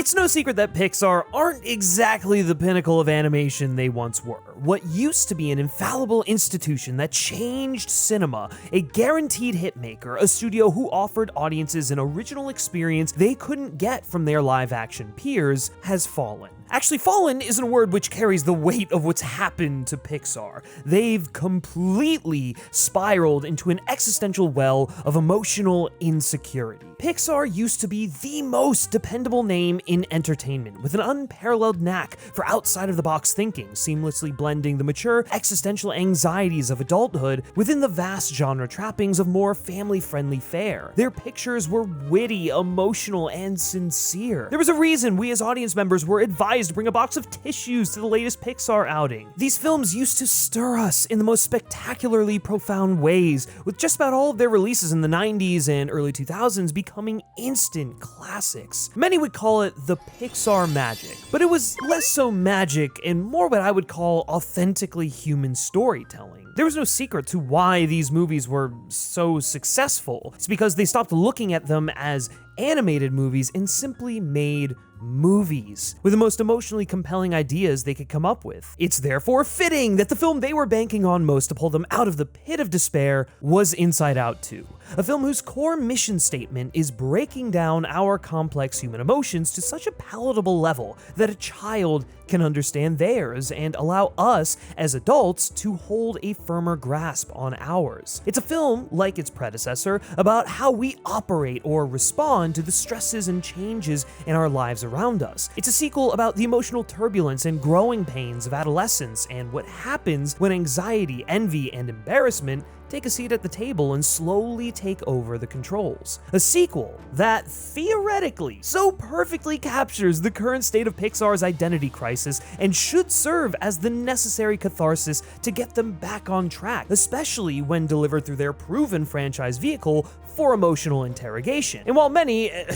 It's no secret that Pixar aren't exactly the pinnacle of animation they once were. What used to be an infallible institution that changed cinema, a guaranteed hit maker, a studio who offered audiences an original experience they couldn't get from their live-action peers, has fallen. Actually, fallen isn't a word which carries the weight of what's happened to Pixar. They've completely spiraled into an existential well of emotional insecurity. Pixar used to be the most dependable name in entertainment, with an unparalleled knack for outside-of-the-box thinking, seamlessly blending the mature existential anxieties of adulthood within the vast genre trappings of more family-friendly fare. Their pictures were witty, emotional, and sincere. There was a reason we as audience members were advised to bring a box of tissues to the latest Pixar outing. These films used to stir us in the most spectacularly profound ways, with just about all of their releases in the 90s and early 2000s becoming instant classics. Many would call it the Pixar magic, but it was less so magic and more what I would call authentically human storytelling. There was no secret to why these movies were so successful. It's because they stopped looking at them as animated movies and simply made movies with the most emotionally compelling ideas they could come up with. It's therefore fitting that the film they were banking on most to pull them out of the pit of despair was Inside Out 2, a film whose core mission statement is breaking down our complex human emotions to such a palatable level that a child can understand theirs and allow us as adults to hold a firmer grasp on ours. It's a film, like its predecessor, about how we operate or respond to the stresses and changes in our lives around us. It's a sequel about the emotional turbulence and growing pains of adolescence and what happens when anxiety, envy, and embarrassment take a seat at the table and slowly take over the controls. A sequel that theoretically so perfectly captures the current state of Pixar's identity crisis and should serve as the necessary catharsis to get them back on track, especially when delivered through their proven franchise vehicle for emotional interrogation. And while many, I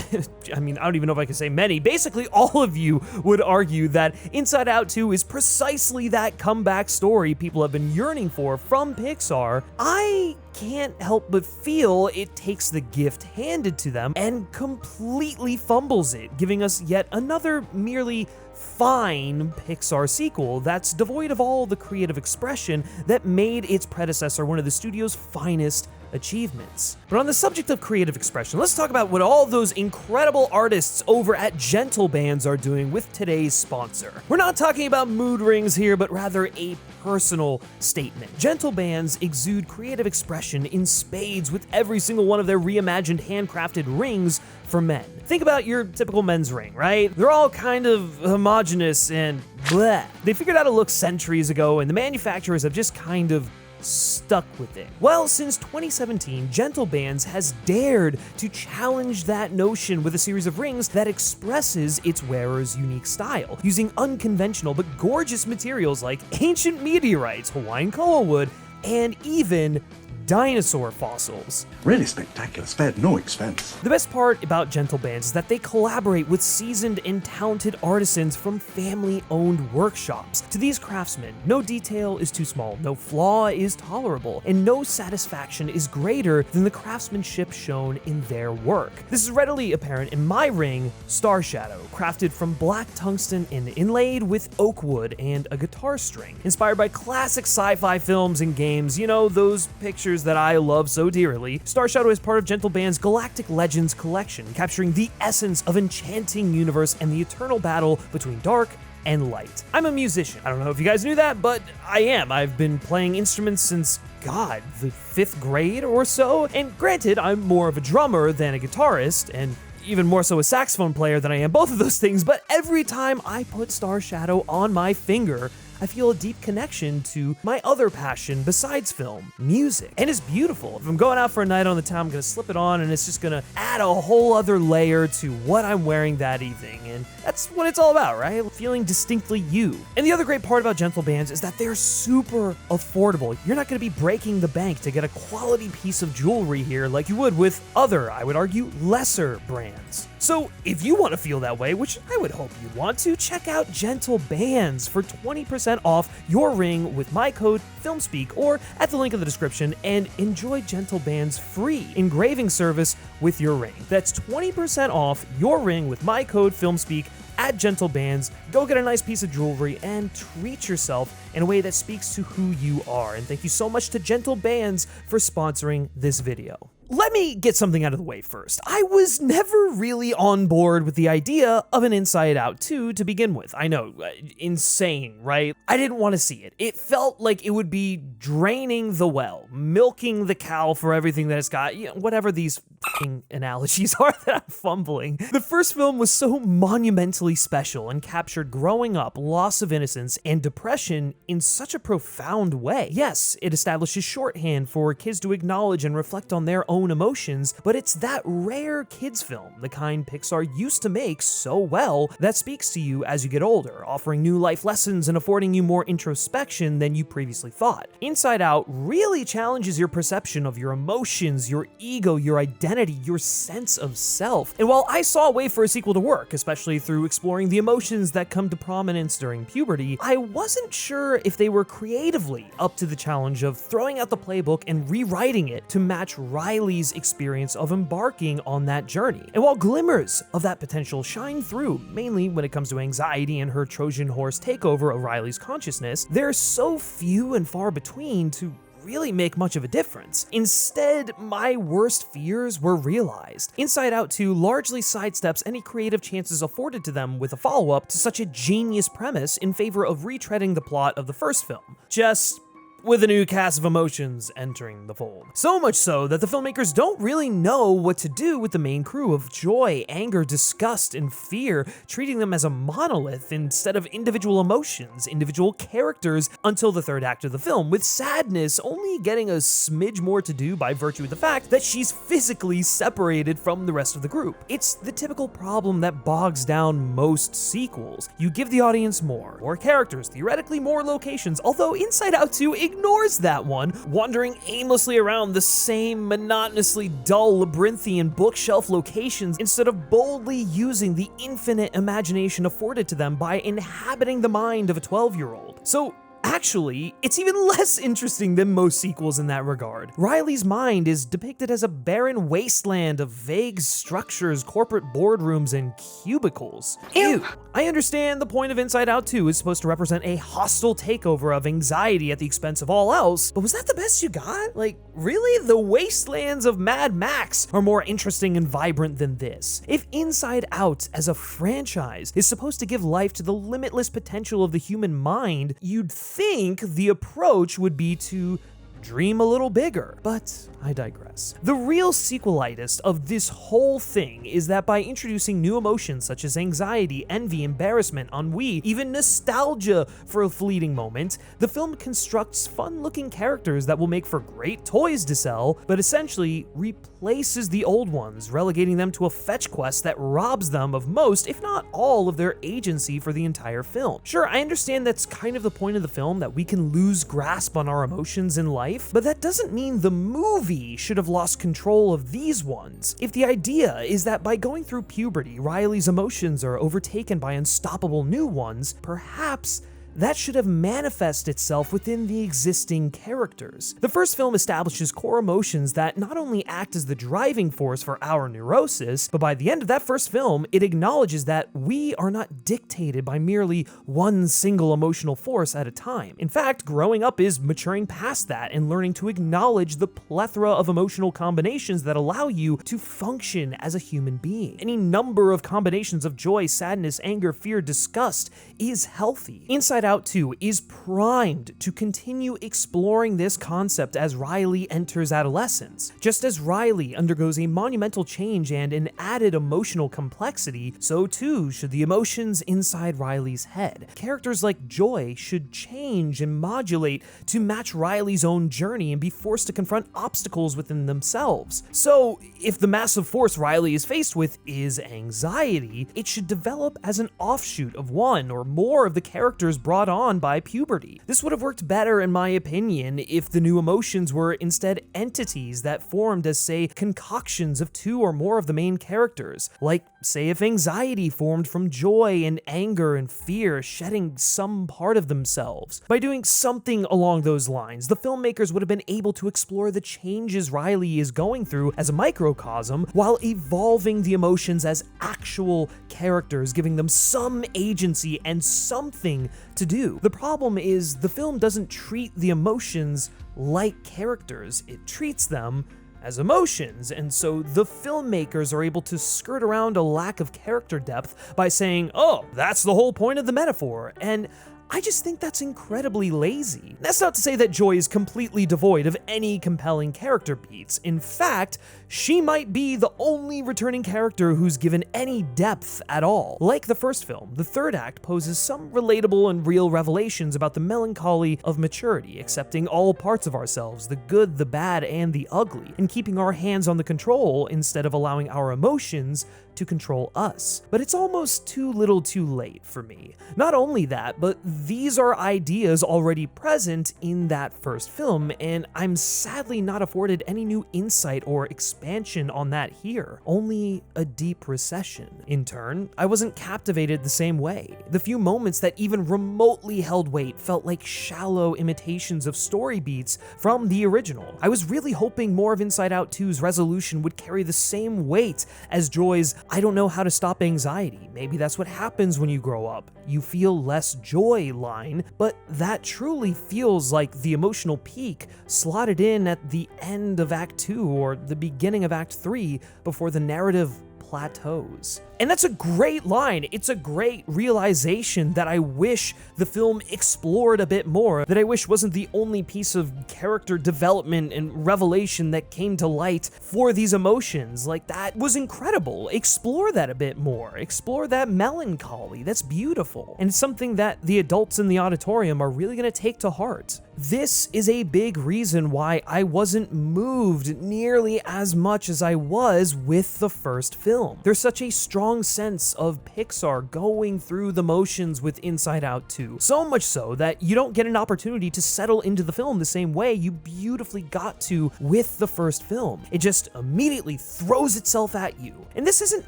don't even know if I can say many, basically all of you would argue that Inside Out 2 is precisely that comeback story people have been yearning for from Pixar, I can't help but feel it takes the gift handed to them and completely fumbles it, giving us yet another merely fine Pixar sequel that's devoid of all the creative expression that made its predecessor one of the studio's finest achievements. But on the subject of creative expression, let's talk about what all those incredible artists over at Gentle Bands are doing with today's sponsor. We're not talking about mood rings here, but rather a personal statement. Gentle Bands exude creative expression in spades with every single one of their reimagined handcrafted rings for men. Think about your typical men's ring, right? They're all kind of homogenous and bleh. They figured out a look centuries ago, and the manufacturers have just kind of stuck with it. Well, since 2017, Gentle Bands has dared to challenge that notion with a series of rings that expresses its wearer's unique style, using unconventional but gorgeous materials like ancient meteorites, Hawaiian koa wood, and even dinosaur fossils. Really spectacular, spared no expense. The best part about Gentle Bands is that they collaborate with seasoned and talented artisans from family-owned workshops. To these craftsmen, no detail is too small, no flaw is tolerable, and no satisfaction is greater than the craftsmanship shown in their work. This is readily apparent in my ring, Star Shadow, crafted from black tungsten and inlaid with oak wood and a guitar string. Inspired by classic sci-fi films and games, you know, those pictures that I love so dearly, Star Shadow is part of Gentle Band's Galactic Legends collection, capturing the essence of enchanting universe and the eternal battle between dark and light. I'm a musician. I don't know if you guys knew that, but I am. I've been playing instruments since, God, the 5th grade or so, and granted, I'm more of a drummer than a guitarist, and even more so a saxophone player than I am both of those things, but every time I put Star Shadow on my finger, I feel a deep connection to my other passion besides film, music. And it's beautiful. If I'm going out for a night on the town, I'm gonna slip it on and it's just gonna add a whole other layer to what I'm wearing that evening. And that's what it's all about, right? Feeling distinctly you. And the other great part about Gentle Bands is that they're super affordable. You're not gonna be breaking the bank to get a quality piece of jewelry here like you would with other, I would argue, lesser brands. So if you want to feel that way, which I would hope you want to, check out Gentle Bands for 20% off your ring with my code FilmSpeak or at the link in the description, and enjoy Gentle Bands' free engraving service with your ring. That's 20% off your ring with my code FilmSpeak at Gentle Bands. Go get a nice piece of jewelry and treat yourself in a way that speaks to who you are. And thank you so much to Gentle Bands for sponsoring this video. Let me get something out of the way first. I was never really on board with the idea of an Inside Out 2 to begin with. I know, insane, right? I didn't want to see it. It felt like it would be draining the well, milking the cow for everything that it's got, whatever these f***ing analogies are that I'm fumbling. The first film was so monumentally special and captured growing up, loss of innocence, and depression in such a profound way. Yes, it establishes shorthand for kids to acknowledge and reflect on their own emotions, but it's that rare kids film, the kind Pixar used to make so well, that speaks to you as you get older, offering new life lessons and affording you more introspection than you previously thought. Inside Out really challenges your perception of your emotions, your ego, your identity, your sense of self. And while I saw a way for a sequel to work, especially through exploring the emotions that come to prominence during puberty, I wasn't sure if they were creatively up to the challenge of throwing out the playbook and rewriting it to match Riley's experience of embarking on that journey. And while glimmers of that potential shine through, mainly when it comes to anxiety and her Trojan horse takeover of Riley's consciousness, they're so few and far between to really make much of a difference. Instead, my worst fears were realized. Inside Out 2 largely sidesteps any creative chances afforded to them with a follow-up to such a genius premise in favor of retreading the plot of the first film, just with a new cast of emotions entering the fold. So much so that the filmmakers don't really know what to do with the main crew of joy, anger, disgust, and fear, treating them as a monolith instead of individual emotions, individual characters, until the third act of the film, with sadness only getting a smidge more to do by virtue of the fact that she's physically separated from the rest of the group. It's the typical problem that bogs down most sequels. You give the audience more characters, theoretically more locations, although Inside Out 2 ignores that one, wandering aimlessly around the same monotonously dull labyrinthian bookshelf locations instead of boldly using the infinite imagination afforded to them by inhabiting the mind of a 12-year-old. So actually, it's even less interesting than most sequels in that regard. Riley's mind is depicted as a barren wasteland of vague structures, corporate boardrooms, and cubicles. Ew! I understand the point of Inside Out 2 is supposed to represent a hostile takeover of anxiety at the expense of all else, but was that the best you got? Like, really? The wastelands of Mad Max are more interesting and vibrant than this. If Inside Out as a franchise is supposed to give life to the limitless potential of the human mind, you'd think the approach would be to dream a little bigger, but I digress. The real sequelitis of this whole thing is that by introducing new emotions such as anxiety, envy, embarrassment, ennui, even nostalgia for a fleeting moment, the film constructs fun-looking characters that will make for great toys to sell, but essentially replaces the old ones, relegating them to a fetch quest that robs them of most, if not all, of their agency for the entire film. Sure, I understand that's kind of the point of the film, that we can lose grasp on our emotions in life, but that doesn't mean the movie should have lost control of these ones. If the idea is that by going through puberty, Riley's emotions are overtaken by unstoppable new ones, perhaps that should have manifested itself within the existing characters. The first film establishes core emotions that not only act as the driving force for our neurosis, but by the end of that first film, it acknowledges that we are not dictated by merely one single emotional force at a time. In fact, growing up is maturing past that and learning to acknowledge the plethora of emotional combinations that allow you to function as a human being. Any number of combinations of joy, sadness, anger, fear, disgust is healthy. Inside Out 2 is primed to continue exploring this concept as Riley enters adolescence. Just as Riley undergoes a monumental change and an added emotional complexity, so too should the emotions inside Riley's head. Characters like Joy should change and modulate to match Riley's own journey and be forced to confront obstacles within themselves. So, if the massive force Riley is faced with is anxiety, it should develop as an offshoot of one or more of the characters brought brought on by puberty. This would have worked better, in my opinion, if the new emotions were instead entities that formed as, say, concoctions of two or more of the main characters. Like, say, if anxiety formed from joy and anger and fear shedding some part of themselves. By doing something along those lines, the filmmakers would have been able to explore the changes Riley is going through as a microcosm while evolving the emotions as actual characters, giving them some agency and something to do. The problem is the film doesn't treat the emotions like characters, it treats them as emotions, and so the filmmakers are able to skirt around a lack of character depth by saying, oh, that's the whole point of the metaphor, and I just think that's incredibly lazy. That's not to say that Joy is completely devoid of any compelling character beats. In fact, she might be the only returning character who's given any depth at all. Like the first film, the third act poses some relatable and real revelations about the melancholy of maturity, accepting all parts of ourselves, the good, the bad, and the ugly, and keeping our hands on the control instead of allowing our emotions to control us. But it's almost too little too late for me. Not only that, but these are ideas already present in that first film, and I'm sadly not afforded any new insight or expansion on that here, only a deep recession. In turn, I wasn't captivated the same way. The few moments that even remotely held weight felt like shallow imitations of story beats from the original. I was really hoping more of Inside Out 2's resolution would carry the same weight as Joy's I don't know how to stop anxiety. Maybe that's what happens when you grow up. You feel less joy line, but that truly feels like the emotional peak slotted in at the end of Act 2 or the beginning of Act 3 before the narrative plateaus. And that's a great line. It's a great realization that I wish the film explored a bit more, that I wish wasn't the only piece of character development and revelation that came to light for these emotions. Like, that was incredible. Explore that a bit more. Explore that melancholy. That's beautiful. And it's something that the adults in the auditorium are really going to take to heart. This is a big reason why I wasn't moved nearly as much as I was with the first film. There's such a strong sense of Pixar going through the motions with Inside Out 2. So much so that you don't get an opportunity to settle into the film the same way you beautifully got to with the first film. It just immediately throws itself at you. And this isn't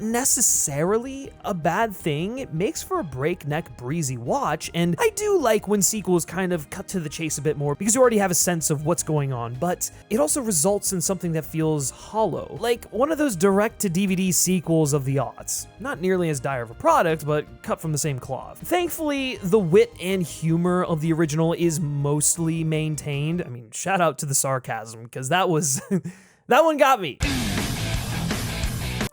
necessarily a bad thing. It makes for a breakneck, breezy watch, and I do like when sequels kind of cut to the chase a bit more because you already have a sense of what's going on, but it also results in something that feels hollow, like one of those direct-to-DVD sequels of the aughts. Not nearly as dire of a product, but cut from the same cloth. Thankfully, the wit and humor of the original is mostly maintained. I mean, shout out to the sarcasm, because that was that one got me.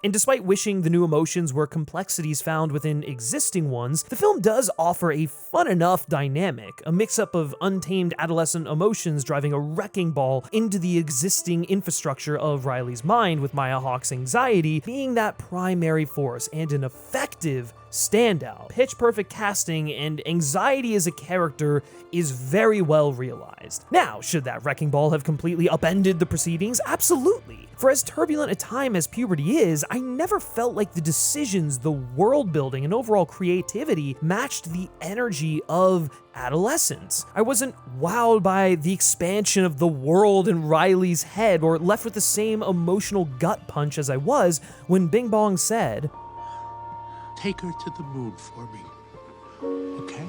And despite wishing the new emotions were complexities found within existing ones, the film does offer a fun enough dynamic, a mix-up of untamed adolescent emotions driving a wrecking ball into the existing infrastructure of Riley's mind, with Maya Hawke's anxiety being that primary force and an effective standout. Pitch perfect casting and anxiety as a character is very well realized. Now, should that wrecking ball have completely upended the proceedings? Absolutely. For as turbulent a time as puberty is, I never felt like the decisions, the world building, and overall creativity matched the energy of adolescence. I wasn't wowed by the expansion of the world in Riley's head or left with the same emotional gut punch as I was when Bing Bong said, "Take her to the moon for me, okay?"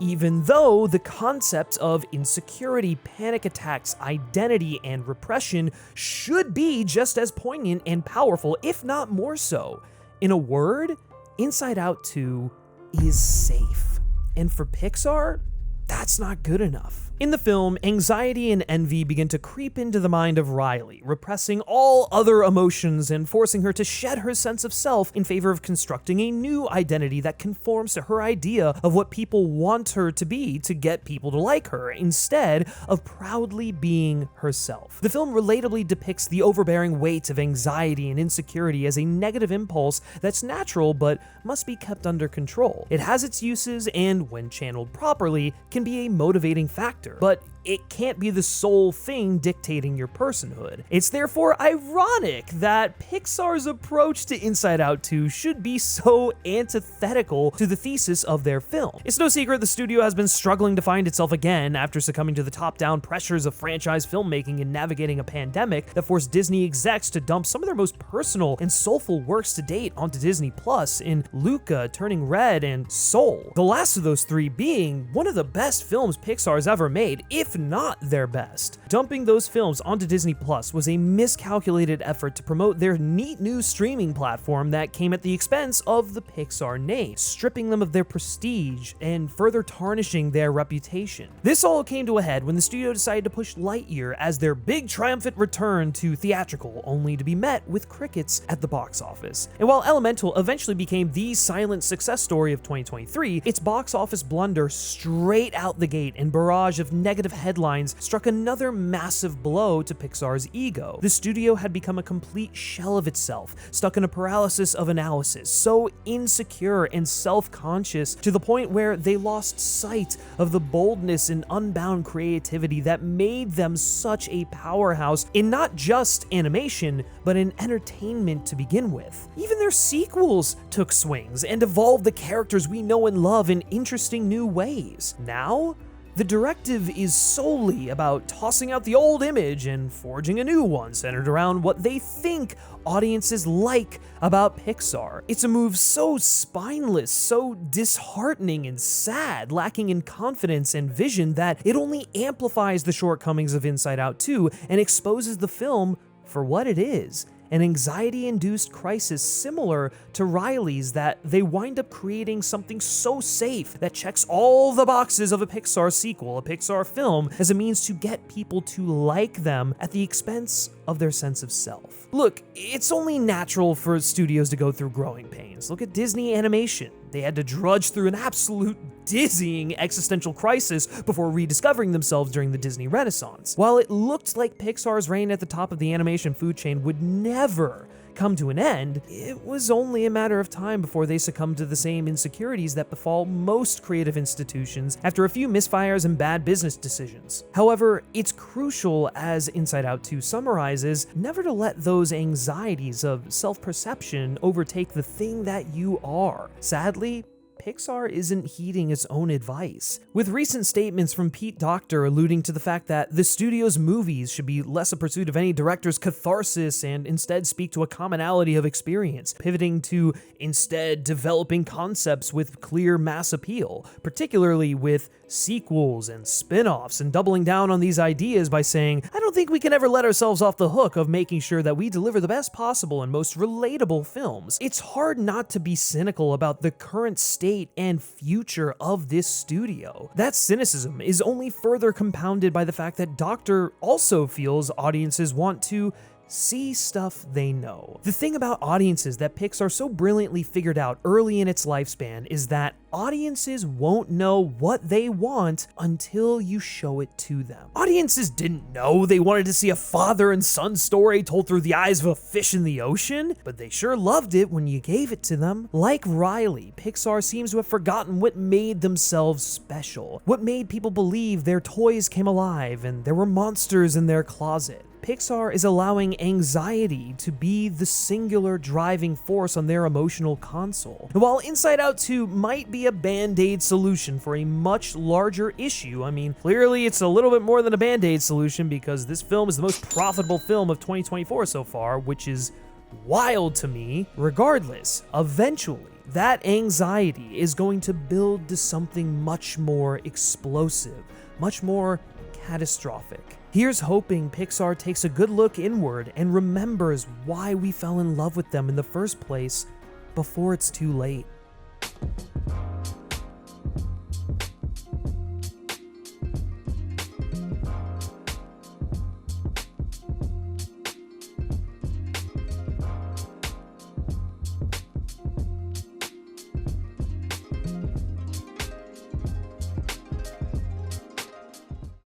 Even though the concepts of insecurity, panic attacks, identity, and repression should be just as poignant and powerful, if not more so. In a word, Inside Out 2 is safe. And for Pixar, that's not good enough. In the film, anxiety and envy begin to creep into the mind of Riley, repressing all other emotions and forcing her to shed her sense of self in favor of constructing a new identity that conforms to her idea of what people want her to be to get people to like her, instead of proudly being herself. The film relatably depicts the overbearing weight of anxiety and insecurity as a negative impulse that's natural but must be kept under control. It has its uses and, when channeled properly, can be a motivating factor. But it can't be the sole thing dictating your personhood. It's therefore ironic that Pixar's approach to Inside Out 2 should be so antithetical to the thesis of their film. It's no secret the studio has been struggling to find itself again after succumbing to the top-down pressures of franchise filmmaking and navigating a pandemic that forced Disney execs to dump some of their most personal and soulful works to date onto Disney Plus in Luca, Turning Red, and Soul. The last of those three being one of the best films Pixar's ever made, if not their best. Dumping those films onto Disney Plus was a miscalculated effort to promote their neat new streaming platform that came at the expense of the Pixar name, stripping them of their prestige and further tarnishing their reputation. This all came to a head when the studio decided to push Lightyear as their big triumphant return to theatrical, only to be met with crickets at the box office. And while Elemental eventually became the silent success story of 2023, its box office blunder straight out the gate and barrage of negative headlines struck another massive blow to Pixar's ego. The studio had become a complete shell of itself, stuck in a paralysis of analysis, so insecure and self-conscious to the point where they lost sight of the boldness and unbound creativity that made them such a powerhouse in not just animation, but in entertainment to begin with. Even their sequels took swings and evolved the characters we know and love in interesting new ways. Now, the directive is solely about tossing out the old image and forging a new one centered around what they think audiences like about Pixar. It's a move so spineless, so disheartening and sad, lacking in confidence and vision that it only amplifies the shortcomings of Inside Out 2 and exposes the film for what it is. An anxiety-induced crisis similar to Riley's that they wind up creating something so safe that checks all the boxes of a Pixar sequel, a Pixar film, as a means to get people to like them at the expense of their sense of self. Look, it's only natural for studios to go through growing pains. Look at Disney Animation. They had to drudge through an absolute dizzying existential crisis before rediscovering themselves during the Disney Renaissance. While it looked like Pixar's reign at the top of the animation food chain would never come to an end, it was only a matter of time before they succumbed to the same insecurities that befall most creative institutions after a few misfires and bad business decisions. However, it's crucial, as Inside Out 2 summarizes, never to let those anxieties of self-perception overtake the thing that you are. Sadly, Pixar isn't heeding its own advice, with recent statements from Pete Docter alluding to the fact that the studio's movies should be less a pursuit of any director's catharsis and instead speak to a commonality of experience, pivoting to instead developing concepts with clear mass appeal, particularly with sequels and spin-offs, and doubling down on these ideas by saying, I don't think we can ever let ourselves off the hook of making sure that we deliver the best possible and most relatable films. It's hard not to be cynical about the current state and future of this studio. That cynicism is only further compounded by the fact that Docter also feels audiences want to see stuff they know. The thing about audiences that Pixar so brilliantly figured out early in its lifespan is that audiences won't know what they want until you show it to them. Audiences didn't know they wanted to see a father and son story told through the eyes of a fish in the ocean, but they sure loved it when you gave it to them. Like Riley, Pixar seems to have forgotten what made themselves special, what made people believe their toys came alive and there were monsters in their closet. Pixar is allowing anxiety to be the singular driving force on their emotional console. And while Inside Out 2 might be a band-aid solution for a much larger issue, I mean, clearly it's a little bit more than a band-aid solution because this film is the most profitable film of 2024 so far, which is wild to me. Regardless, eventually, that anxiety is going to build to something much more explosive, much more catastrophic. Here's hoping Pixar takes a good look inward and remembers why we fell in love with them in the first place before it's too late.